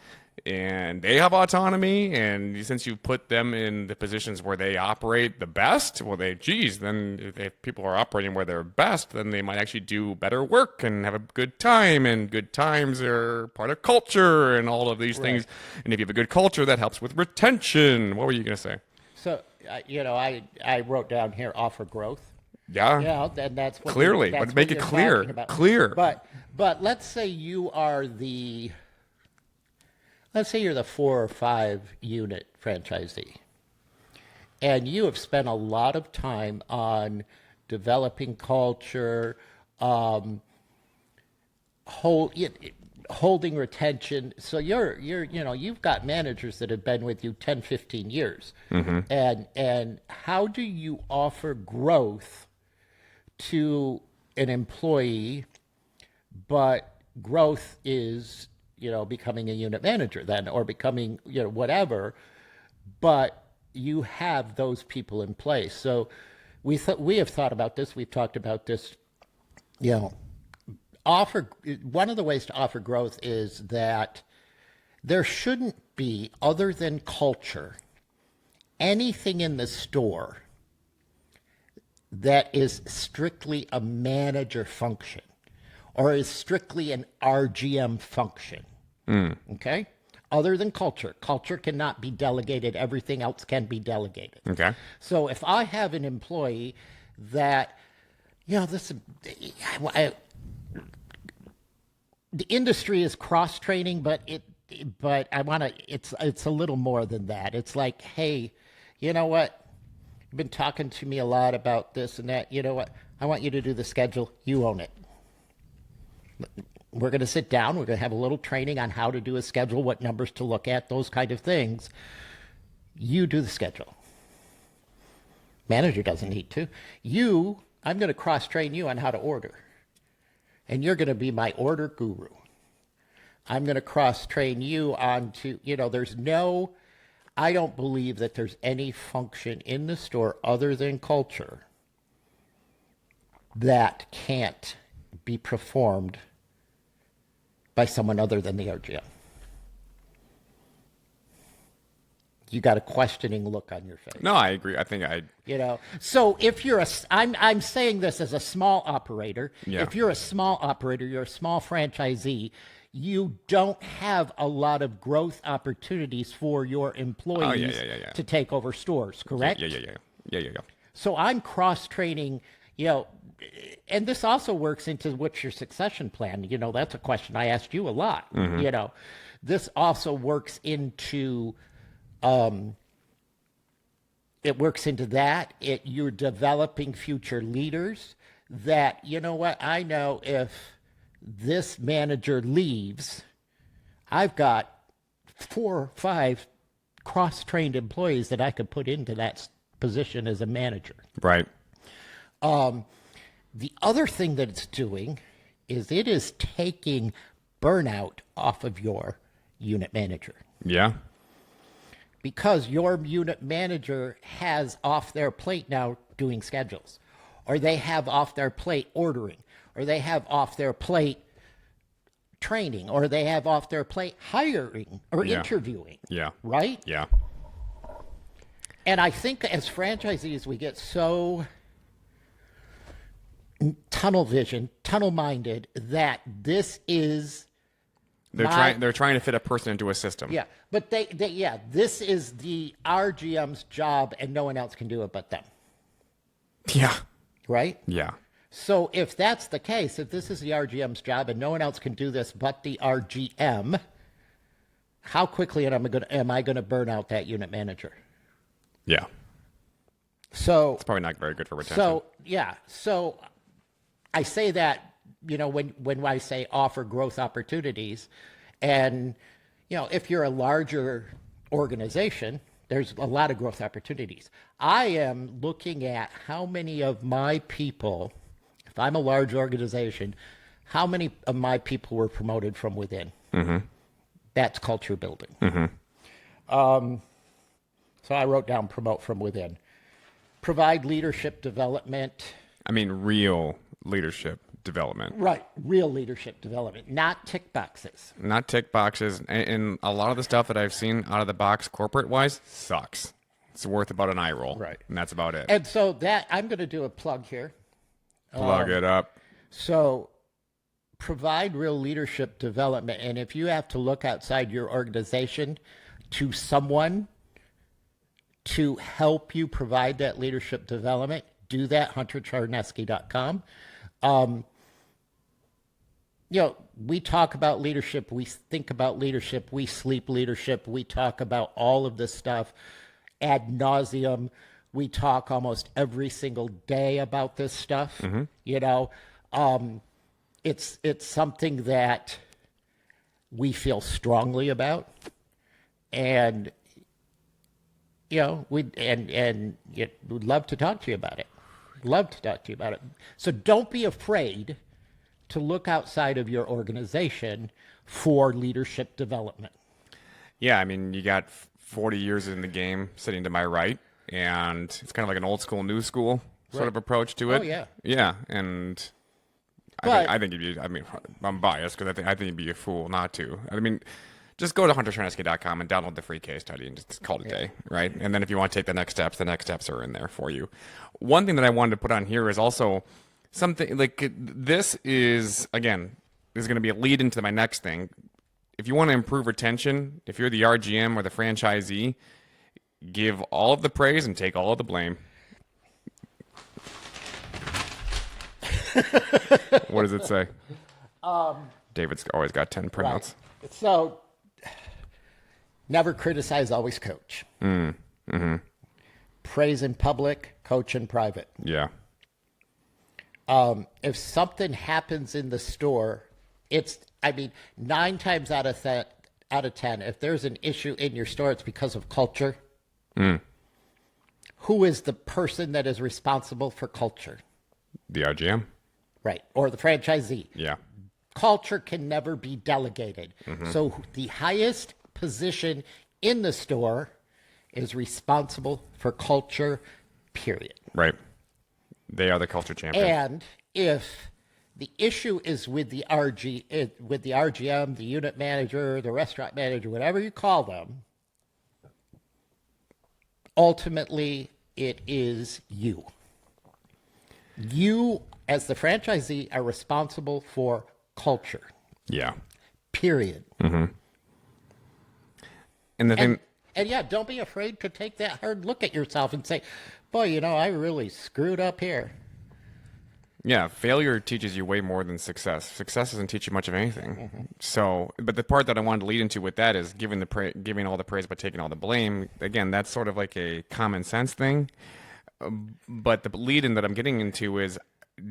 and they have autonomy. And since you put them in the positions where they operate the best, then if people are operating where they're best, then they might actually do better work and have a good time. And good times are part of culture and all of these things. And if you have a good culture, that helps with retention. What were you going to say? So, I wrote down here offer growth. Yeah. Yeah, and that's what Clearly, that's but make what it you're clear. talking about. Clear. But let's say you're the 4 or 5 unit franchisee, and you have spent a lot of time on developing culture, holding retention. So you've got managers that have been with you 10, 15 years. And how do you offer growth to an employee, but growth is, becoming a unit manager then, or becoming, whatever, but you have those people in place. So we have thought about this. We've talked about this, one of the ways to offer growth is that there shouldn't be, other than culture, anything in the store that is strictly a manager function or is strictly an RGM function. Okay? Other than culture. Culture cannot be delegated. Everything else can be delegated. Okay. So if I have an employee that, the industry is cross-training, but it's a little more than that. It's like, hey, you know what? You've been talking to me a lot about this and that. You know what? I want you to do the schedule. You own it. We're going to sit down. We're going to have a little training on how to do a schedule, what numbers to look at, those kind of things. You do the schedule. Manager doesn't need to. I'm going to cross-train you on how to order. And you're going to be my order guru. I'm going to cross-train you on I don't believe that there's any function in the store other than culture that can't be performed by someone other than the RGM. You got a questioning look on your face. No, I agree. I think So if you're I'm saying this as a small operator. Yeah. If you're a small operator, you're a small franchisee, you don't have a lot of growth opportunities for your employees to take over stores, correct? Yeah. So I'm cross-training, and this also works into what's your succession plan. That's a question I asked you a lot. This also works into, it works into that. You're developing future leaders that, I know if this manager leaves, I've got 4 or 5 cross-trained employees that I could put into that position as a manager. Right. The other thing that it's doing is it is taking burnout off of your unit manager. Yeah. Because your unit manager has off their plate now doing schedules, or they have off their plate ordering, or they have off their plate training, or they have off their plate hiring or interviewing. Yeah. Right? Yeah. And I think as franchisees, we get so tunnel vision, tunnel minded, that this is They're trying to fit a person into a system. yeah, but this is the RGM's job and no one else can do it but them. Yeah. Right? Yeah. So if that's the case, if this is the RGM's job and no one else can do this but the RGM, how quickly am I going to burn out that unit manager? Yeah. So It's probably not very good for retention. So I say that, when I say offer growth opportunities, and, if you're a larger organization, there's a lot of growth opportunities. I am looking at how many of my people, if I'm a large organization, how many of my people were promoted from within. Mm-hmm. That's culture building. Mm-hmm. So I wrote down promote from within. Provide leadership development. I mean, real leadership development. Right. Real leadership development, not tick boxes. Not tick boxes. And a lot of the stuff that I've seen out of the box corporate-wise sucks. It's worth about an eye roll. Right. And that's about it. And so I'm going to do a plug here. Plug it up. So provide real leadership development. And if you have to look outside your organization to someone to help you provide that leadership development, do that, huntercharneski.com. We talk about leadership. We think about leadership. We sleep leadership. We talk about all of this stuff ad nauseum. We talk almost every single day about this stuff. Mm-hmm. It's something that we feel strongly about, and we'd love to talk to you about it. So don't be afraid to look outside of your organization for leadership development. Yeah, I mean, you got 40 years in the game sitting to my right, and it's kind of like an old school, new school sort of approach to it. Oh, yeah. Yeah, and I think you'd be, I'm biased because I think you'd be a fool not to. I mean, just go to huntercharneski.com and download the free case study and just call it a day, right? And then if you want to take the next steps are in there for you. One thing that I wanted to put on here is also something like this is going to be a lead into my next thing. If you want to improve retention, if you're the RGM or the franchisee, give all of the praise and take all of the blame. What does it say? David's always got 10 printouts. Right. So, never criticize, always coach. Mm-hmm. Praise in public, coach in private. Yeah. If something happens in the store, 9 times out of 10, if there's an issue in your store, it's because of culture. Mm. Who is the person that is responsible for culture? The RGM. Right. Or the franchisee. Yeah. Culture can never be delegated. Mm-hmm. So the highest position in the store is responsible for culture, period. Right. They are the culture champion. And if the issue is with the RGM, the unit manager, the restaurant manager, whatever you call them, ultimately it is you. You, as the franchisee, are responsible for culture. Yeah. Period. Mm-hmm. And don't be afraid to take that hard look at yourself and say, boy, I really screwed up here. Yeah, failure teaches you way more than success. Success doesn't teach you much of anything. Mm-hmm. So, but the part that I wanted to lead into with that is giving all the praise but taking all the blame. Again, that's sort of like a common sense thing. But the lead-in that I'm getting into is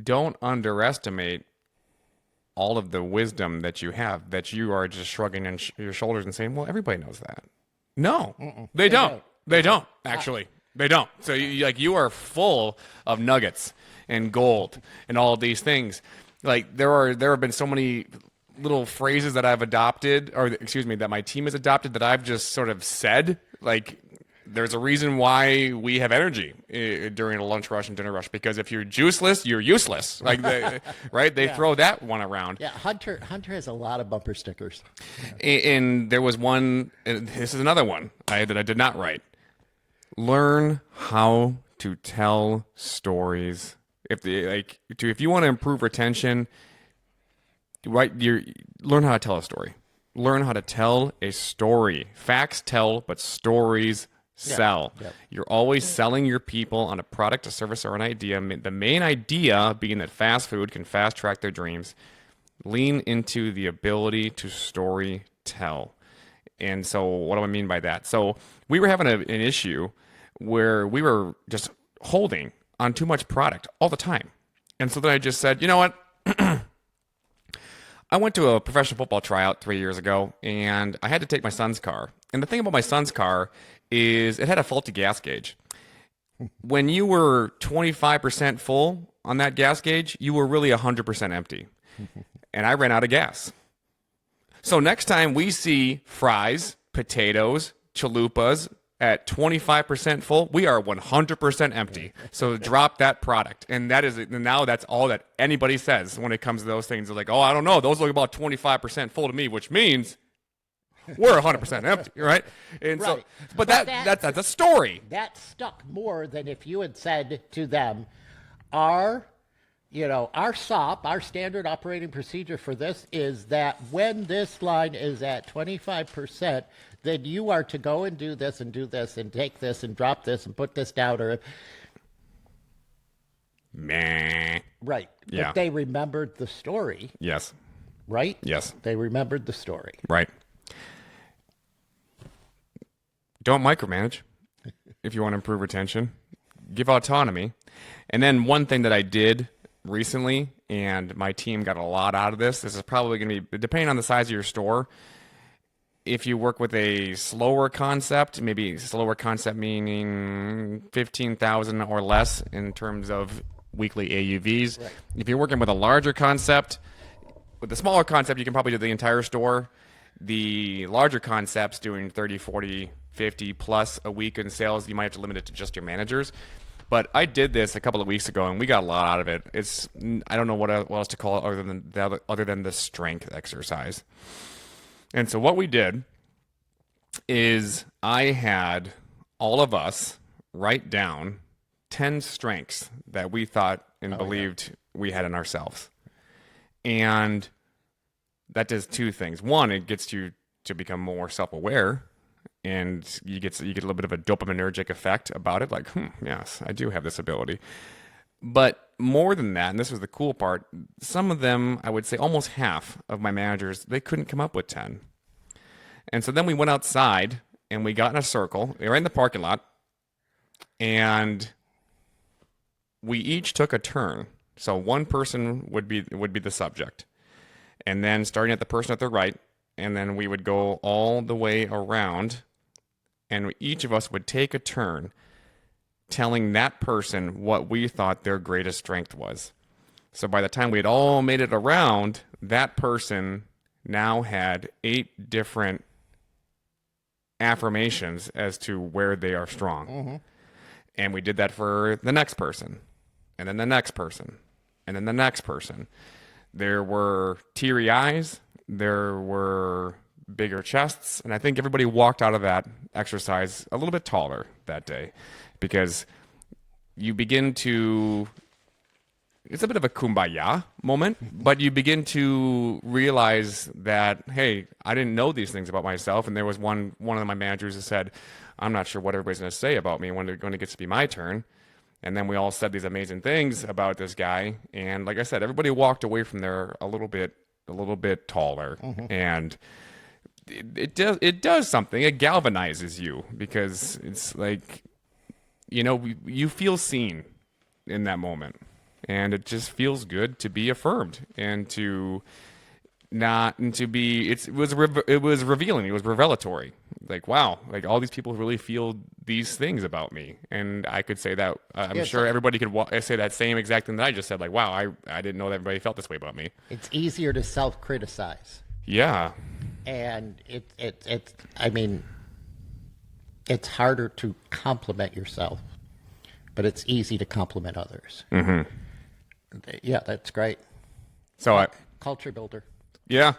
don't underestimate all of the wisdom that you have, that you are just shrugging your shoulders and saying, well, everybody knows that. No, they don't. They don't, actually. They don't. So you are full of nuggets and gold and all of these things. Like there have been so many little phrases that I've adopted, that my team has adopted, that I've just sort of said. Like there's a reason why we have energy during a lunch rush and dinner rush, because if you're juiceless, you're useless. Like right? They throw that one around. Yeah, Hunter has a lot of bumper stickers. And there was one, and this is another one that I did not write. Learn how to tell stories If you want to improve retention, right, learn how to tell a story. Learn how to tell a story. Facts tell, but stories sell. Yep. You're always selling your people on a product, a service, or an idea. The main idea being that fast food can fast track their dreams. Lean into the ability to story tell. And so what do I mean by that? So we were having an issue where we were just holding on too much product all the time. And so then I just said, you know what? I went to a professional football tryout 3 years ago, and I had to take my son's car. And the thing about my son's car is it had a faulty gas gauge. When you were 25% full on that gas gauge, you were really 100% empty. And I ran out of gas. So next time we see fries, potatoes, chalupas at 25% full, we are 100% empty. So drop that product. And now that's all that anybody says when it comes to those things. They're like, oh, I don't know. Those look about 25% full to me, which means we're 100% empty, right? And Right. so, but that's a story. That stuck more than if you had said to them, our SOP, our standard operating procedure for this is that when this line is at 25%, then you are to go and do this and take this and drop this and put this down. Or Meh. right. Yeah. But they remembered the story, Yes. right? Yes. They remembered the story. Right. Don't micromanage if you want to improve retention. Give autonomy. And then one thing that I did recently, and my team got a lot out of this is probably going to be, depending on the size of your store, if you work with a slower concept, maybe slower concept meaning 15,000 or less in terms of weekly AUVs. Right. If you're working with a larger concept, with the smaller concept, you can probably do the entire store. The larger concepts doing 30, 40, 50 plus a week in sales, you might have to limit it to just your managers. But I did this a couple of weeks ago, and we got a lot out of it. I don't know what else to call it other than the strength exercise. And so what we did is I had all of us write down 10 strengths that we thought and believed we had in ourselves. And that does two things. One, it gets you to become more self-aware, and you get a little bit of a dopaminergic effect about it, like, yes, I do have this ability. But more than that, and this was the cool part, some of them, I would say almost half of my managers, they couldn't come up with 10. And so then we went outside and we got in a circle. We were in the parking lot, and we each took a turn. So one person would be the subject. And then starting at the person at the right, and then we would go all the way around, and each of us would take a turn telling that person what we thought their greatest strength was. So by the time we had all made it around, that person now had 8 different affirmations as to where they are strong. Mm-hmm. And we did that for the next person, and then the next person, and then the next person. There were teary eyes, there were bigger chests, and I think everybody walked out of that exercise a little bit taller that day, because you begin to, it's a bit of a kumbaya moment, but you begin to realize that, hey, I didn't know these things about myself. And there was one of my managers who said, I'm not sure what everybody's going to say about me when it gets to be my turn. And then we all said these amazing things about this guy. And like I said, everybody walked away from there a little bit taller. Mm-hmm. And it does something. It galvanizes you, because it's like, you feel seen in that moment. And it just feels good to be affirmed and to be. It was revealing. It was revelatory. Like, wow, like all these people really feel these things about me, and I could say that. I'm sure everybody could say that same exact thing that I just said. Like, wow, I didn't know that everybody felt this way about me. It's easier to self-criticize. Yeah, and I mean, it's harder to compliment yourself, but it's easy to compliment others. Mm-hmm. Yeah, that's great. So culture builder. Yeah.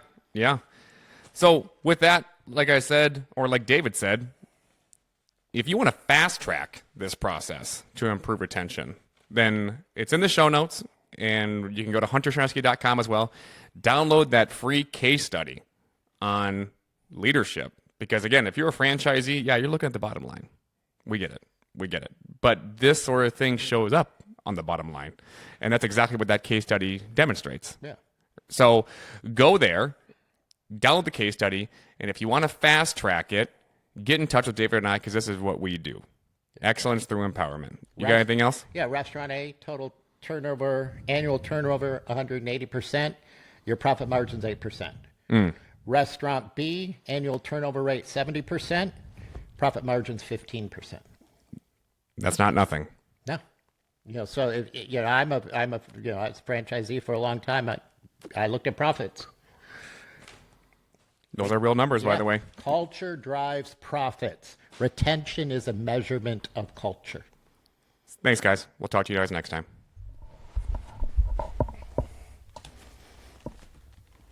So with that, like I said, or like David said, if you want to fast track this process to improve retention, then it's in the show notes, and you can go to huntercharneski.com as well. Download that free case study on leadership. Because again, if you're a franchisee, yeah, you're looking at the bottom line. We get it. But this sort of thing shows up on the bottom line. And that's exactly what that case study demonstrates. Yeah. So go there, download the case study, and if you want to fast track it, get in touch with David and I, because this is what we do. Excellence through empowerment. You got anything else? Yeah, Restaurant A, total turnover, annual turnover, 180%. Your profit margin's 8%. Restaurant B, annual turnover rate, 70%. Profit margin's 15%. That's not nothing. No. So I'm a I was a franchisee for a long time. I looked at profits. Those are real numbers, by the way. Culture drives profits. Retention is a measurement of culture. Thanks, guys. We'll talk to you guys next time.